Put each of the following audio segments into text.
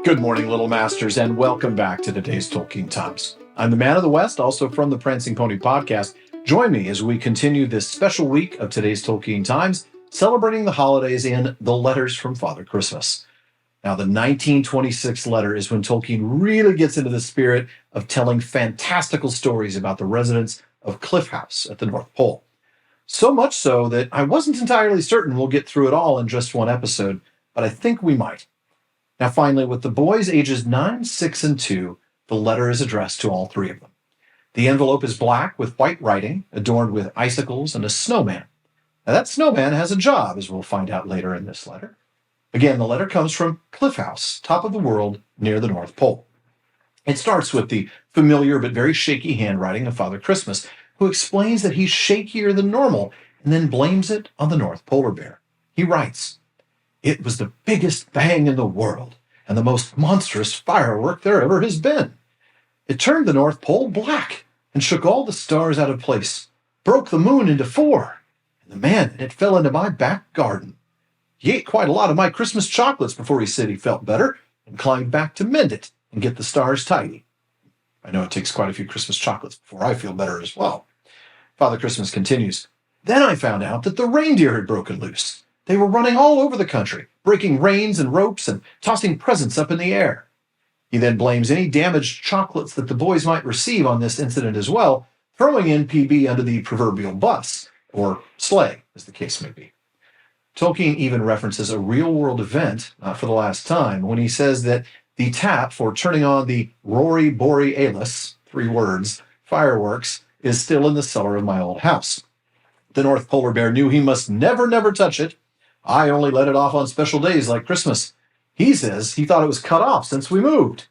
Good morning, Little Masters, and welcome back to today's Tolkien Times. I'm the Man of the West, also from the Prancing Pony podcast. Join me as we continue this special week of today's Tolkien Times, celebrating the holidays in The Letters from Father Christmas. Now, the 1926 letter is when Tolkien really gets into the spirit of telling fantastical stories about the residents of Cliff House at the North Pole. So much so that I wasn't entirely certain we'll get through it all in just one episode, but I think we might. Now, finally, with the boys ages 9, 6, and 2, the letter is addressed to all three of them. The envelope is black with white writing, adorned with icicles and a snowman. Now, that snowman has a job, as we'll find out later in this letter. Again, the letter comes from Cliff House, top of the world, near the North Pole. It starts with the familiar but very shaky handwriting of Father Christmas, who explains that he's shakier than normal and then blames it on the North Polar Bear. He writes, "It was the biggest bang in the world and the most monstrous firework there ever has been. It turned the North Pole black and shook all the stars out of place, broke the moon into four, and the man in it fell into my back garden. He ate quite a lot of my Christmas chocolates before he said he felt better and climbed back to mend it and get the stars tidy." I know it takes quite a few Christmas chocolates before I feel better as well. Father Christmas continues, "Then I found out that the reindeer had broken loose. They were running all over the country, breaking reins and ropes and tossing presents up in the air." He then blames any damaged chocolates that the boys might receive on this incident as well, throwing in PB under the proverbial bus, or sleigh, as the case may be. Tolkien even references a real-world event, not for the last time, when he says that the tap for turning on the Rory, Bory, Aylis, 3 words, fireworks, is still in the cellar of my old house. The North Polar Bear knew he must never touch it. I only let it off on special days like Christmas. He says he thought it was cut off since we moved.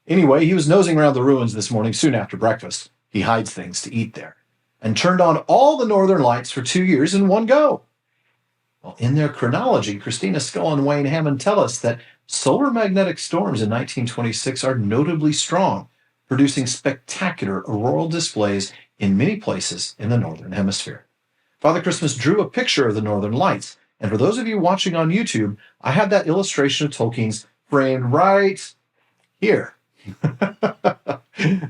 Anyway, he was nosing around the ruins this morning soon after breakfast. He hides things to eat there. And turned on all the northern lights for 2 years in one go. Well, in their chronology, Christina Scull and Wayne Hammond tell us that solar magnetic storms in 1926 are notably strong, producing spectacular auroral displays in many places in the Northern Hemisphere. Father Christmas drew a picture of the Northern Lights, and for those of you watching on YouTube, I have that illustration of Tolkien's framed right here.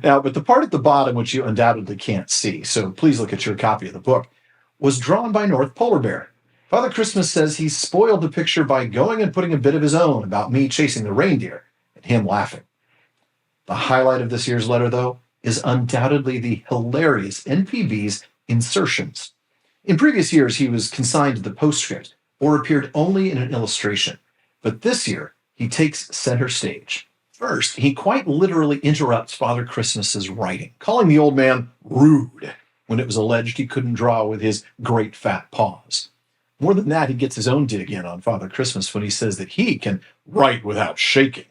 Now, but the part at the bottom, which you undoubtedly can't see, so please look at your copy of the book, was drawn by North Polar Bear. Father Christmas says he spoiled the picture by going and putting a bit of his own about me chasing the reindeer and him laughing. The highlight of this year's letter, though, is undoubtedly the hilarious NPB's insertions. In previous years, he was consigned to the postscript or appeared only in an illustration, but this year he takes center stage. First, he quite literally interrupts Father Christmas's writing, calling the old man rude when it was alleged he couldn't draw with his great fat paws. More than that, he gets his own dig in on Father Christmas when he says that he can write without shaking.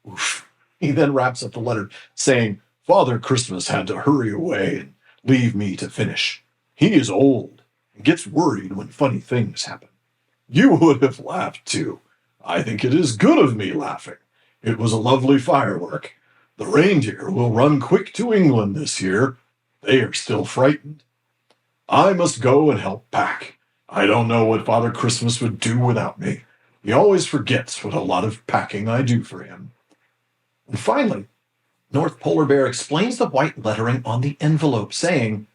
Oof. He then wraps up the letter saying, "Father Christmas had to hurry away and leave me to finish. He is old and gets worried when funny things happen. You would have laughed too. I think it is good of me laughing. It was a lovely firework. The reindeer will run quick to England this year. They are still frightened. I must go and help pack. I don't know what Father Christmas would do without me. He always forgets what a lot of packing I do for him." And finally, North Polar Bear explains the white lettering on the envelope, saying,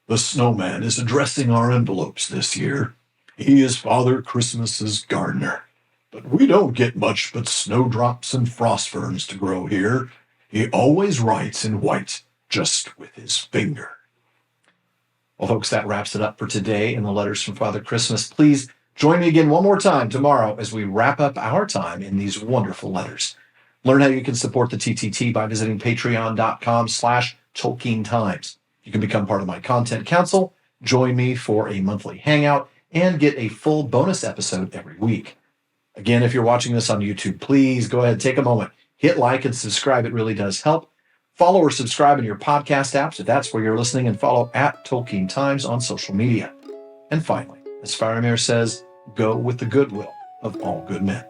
"The snowman is addressing our envelopes this year. He is Father Christmas's gardener. But we don't get much but snowdrops and frost ferns to grow here. He always writes in white, just with his finger." Well, folks, that wraps it up for today in the Letters from Father Christmas. Please join me again one more time tomorrow as we wrap up our time in these wonderful letters. Learn how you can support the TTT by visiting patreon.com/Tolkien Times. You can become part of my content council, join me for a monthly hangout, and get a full bonus episode every week. Again, if you're watching this on YouTube, please go ahead, take a moment, hit like and subscribe. It really does help. Follow or subscribe in your podcast apps if that's where you're listening, and follow @Tolkien Times on social media. And finally, as Faramir says, go with the goodwill of all good men.